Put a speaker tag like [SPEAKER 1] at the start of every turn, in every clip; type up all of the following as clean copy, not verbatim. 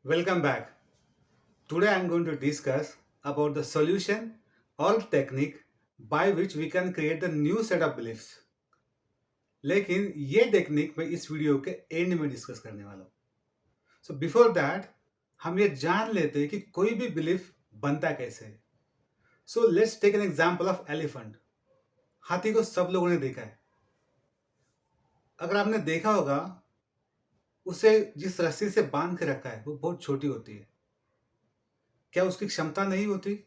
[SPEAKER 1] Welcome back. Today I am going to discuss about the solution or technique by which we can create the new set of beliefs. लेकिन ये technique मैं इस video के and में discuss करने वाला हूँ. सो बिफोर दैट हम ये जान लेते हैं कि कोई भी बिलीफ बनता कैसे है. So let's take an example of elephant. हाथी को सब लोगों ने देखा है. अगर आपने देखा होगा उसे जिस रस्सी से बांध के रखा है वो बहुत छोटी होती है. क्या उसकी क्षमता नहीं होती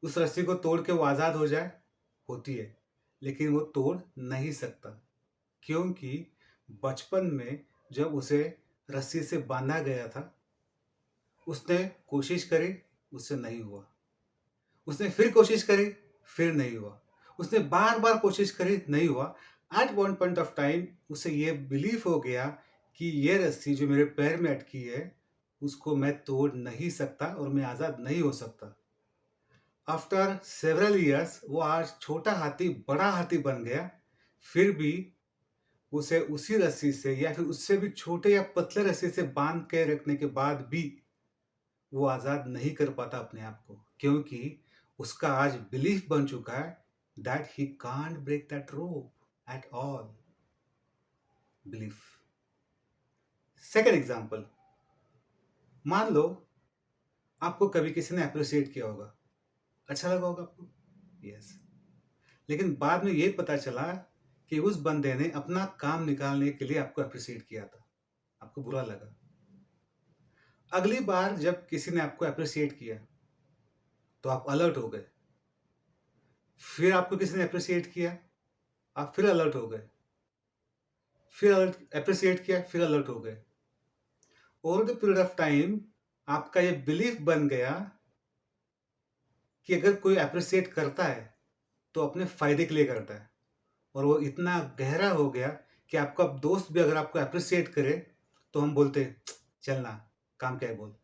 [SPEAKER 1] उस रस्सी को तोड़ के वो आज़ाद हो जाए? होती है, लेकिन वो तोड़ नहीं सकता, क्योंकि बचपन में जब उसे रस्सी से बांधा गया था, उसने कोशिश करी, उससे नहीं हुआ. उसने फिर कोशिश करी, फिर नहीं हुआ. उसने बार-बार कोशिश करी, नहीं हुआ. At one point of time उसे ये बिलीव हो गया कि ये रस्सी जो मेरे पैर में अटकी है, उसको मैं तोड़ नहीं सकता और मैं आज़ाद नहीं हो सकता. आफ्टर सेवरल ईयर्स वो आज छोटा हाथी बड़ा हाथी बन गया. फिर भी उसे उसी रस्सी से या फिर उससे भी छोटे या पतले रस्सी से बांध के रखने के बाद भी वो आज़ाद नहीं कर पाता अपने आप को, क्योंकि उसका आज बिलीफ बन चुका है that he can't break that rope at all. Belief. Second example. मान लो आपको कभी किसी ने अप्रिशिएट किया होगा, अच्छा लगा होगा आपको. यस. लेकिन बाद में ये पता चला कि उस बंदे ने अपना काम निकालने के लिए आपको अप्रिशिएट किया था. आपको बुरा लगा. अगली बार जब किसी ने आपको अप्रिशिएट किया तो आप अलर्ट हो गए. फिर आपको किसी ने अप्रिशिएट किया, आप फिर अलर्ट हो गए. फिर अलर्ट अप्रिशिएट किया, फिर अलर्ट हो गए. Over the period of time आपका ये बिलीफ बन गया कि अगर कोई अप्रिशिएट करता है तो अपने फायदे के लिए करता है. और वो इतना गहरा हो गया कि आपका दोस्त भी अगर आपको अप्रिशिएट करे तो हम बोलते चल ना, काम क्या है बोल.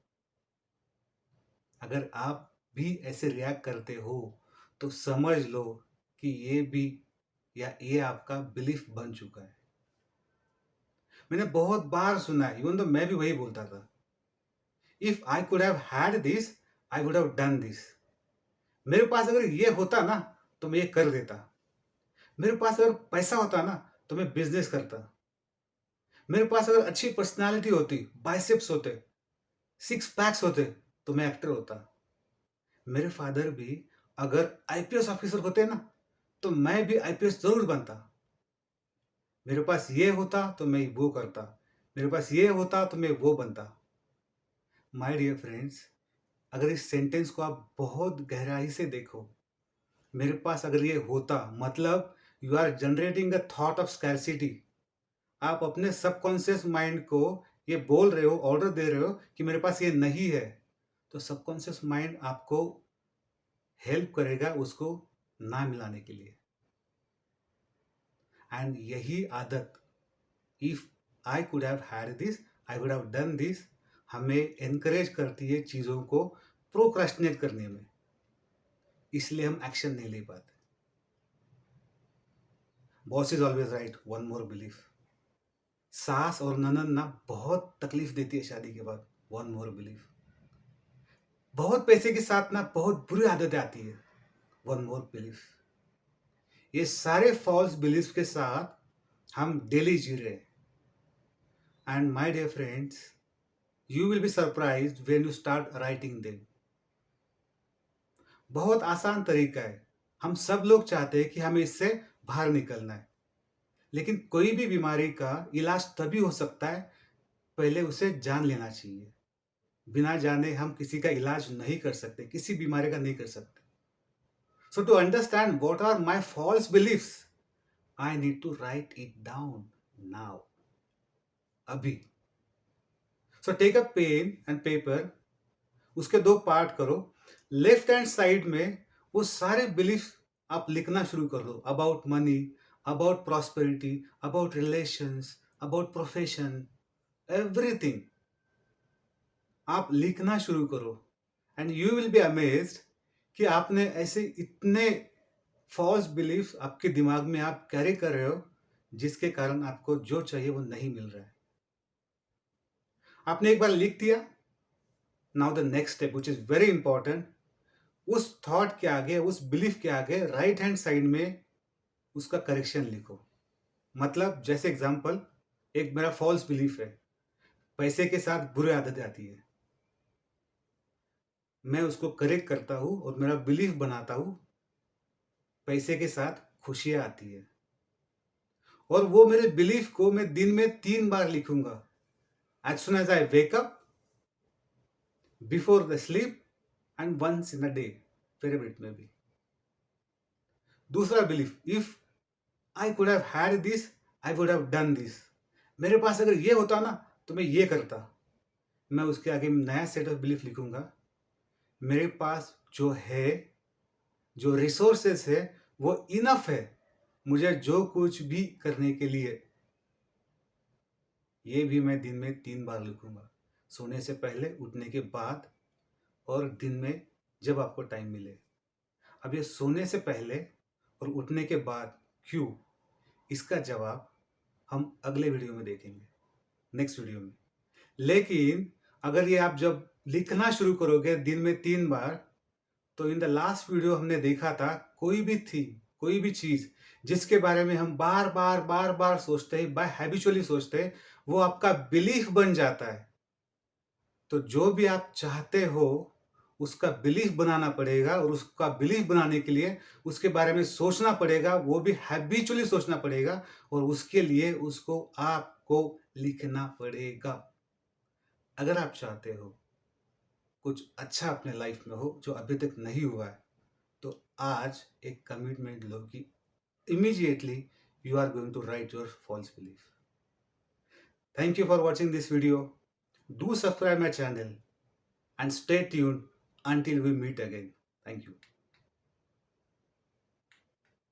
[SPEAKER 1] अगर आप भी ऐसे रिएक्ट करते हो तो समझ लो कि ये भी या ये आपका बिलीफ बन चुका है. मैंने बहुत बार सुना है, इवन तो मैं भी वही बोलता था, if I could have had this I would have done this. मेरे पास अगर ये होता ना तो मैं ये कर देता. मेरे पास अगर पैसा होता ना तो मैं बिजनेस करता. मेरे पास अगर अच्छी पर्सनालिटी होती, बाइसेप्स होते, सिक्स पैक्स होते, तो मैं एक्टर होता. मेरे फादर भी अगर आईपीएस ऑफिसर होते ना तो मैं भी आईपीएस जरूर बनता. मेरे पास ये होता तो मैं वो करता. मेरे पास ये होता तो मैं वो बनता. माय डियर फ्रेंड्स, अगर इस सेंटेंस को आप बहुत गहराई से देखो, मेरे पास अगर ये होता मतलब you are generating a thought of scarcity. आप अपने सबकॉन्शियस माइंड को ये बोल रहे हो, ऑर्डर दे रहे हो कि मेरे पास ये नहीं है. तो सबकॉन्शियस माइंड आपको हेल्प करेगा उसको ना मिलाने के लिए. एंड यही आदत, if I could have had this I would have done this, हमें एनकरेज करती है चीज़ों को प्रोक्रेस्टिनेट करने में. इसलिए हम एक्शन नहीं ले पाते. Boss is always right, one more belief. सास और ननद ना बहुत तकलीफ देती है शादी के बाद, वन मोर बिलीफ. बहुत पैसे के साथ ना बहुत बुरी आदतें आती है, वन मोर बिलीफ. ये सारे फॉल्स बिलीफ के साथ हम डेली जी रहे हैं. And my dear friends, you will be surprised when you start writing them. बहुत आसान तरीका है. हम सब लोग चाहते हैं कि हमें इससे बाहर निकलना है. लेकिन कोई भी बीमारी का इलाज तभी हो सकता है, पहले उसे जान लेना चाहिए. बिना जाने हम किसी का इलाज नहीं कर सकते, किसी बीमारी का नहीं कर सकते. So to understand what are my false beliefs, I need to write it down now, अभी. So take a pen and paper. उसके दो पार्ट करो. लेफ्ट हैंड साइड में वो सारे बिलीफ आप लिखना शुरू कर दो. About money, about prosperity, about relations, about profession, everything आप लिखना शुरू करो. And you will be amazed कि आपने ऐसे इतने फॉल्स बिलीफ आपके दिमाग में आप कैरी कर रहे हो जिसके कारण आपको जो चाहिए वो नहीं मिल रहा है. आपने एक बार लिख दिया, now the next step which is very important, उस थॉट के आगे, उस बिलीफ के आगे राइट हैंड साइड में उसका करेक्शन लिखो। मतलब जैसे एग्जांपल, एक मेरा फॉल्स बिलीफ है, पैसे के साथ बुरी आदत आती है। मैं उसको करेक्ट करता हूँ और मेरा बिलीफ बनाता हूँ, पैसे के साथ खुशियाँ आती है। और वो मेरे बिलीफ को मैं दिन में 3 बार लिखूंगा। As soon as I wake up, before the sleep and once in a day, favourite में भी। दूसरा belief, if I could have had this, I would have done this. मेरे पास अगर ये होता ना तो मैं ये करता। मैं उसके आगे नया सेट ऑफ बिलीफ लिखूंगा, मेरे पास जो है, जो रिसोर्सेस है, वो इनफ है मुझे जो कुछ भी करने के लिए। ये भी मैं दिन में 3 बार लिखूंगा, सोने से पहले, उठने के बाद और दिन में जब आपको टाइम मिले। अब ये सोने से पहले और उठने के बाद क्यों, इसका जवाब हम अगले वीडियो में देखेंगे, नेक्स्ट वीडियो में। लेकिन अगर ये आप जब लिखना शुरू करोगे दिन में 3 बार, तो इन द लास्ट वीडियो हमने देखा था, कोई भी थी, कोई भी चीज जिसके बारे में हम बार बार बार बार सोचते हैं, बाय हैबिचुअली सोचते हैं, वो आपका बिलीफ बन जाता है। तो जो भी आप चाहते हो उसका बिलीफ बनाना पड़ेगा, और उसका बिलीफ बनाने के लिए उसके बारे में सोचना पड़ेगा, वो भी हैबिचुअली सोचना पड़ेगा, और उसके लिए उसको आपको लिखना पड़ेगा। अगर आप चाहते हो कुछ अच्छा अपने लाइफ में हो जो अभी तक नहीं हुआ है, तो आज एक कमिटमेंट लो कि immediately you are going to write your false belief. Thank you for watching this video. Do subscribe my channel and stay tuned until we meet again. Thank you.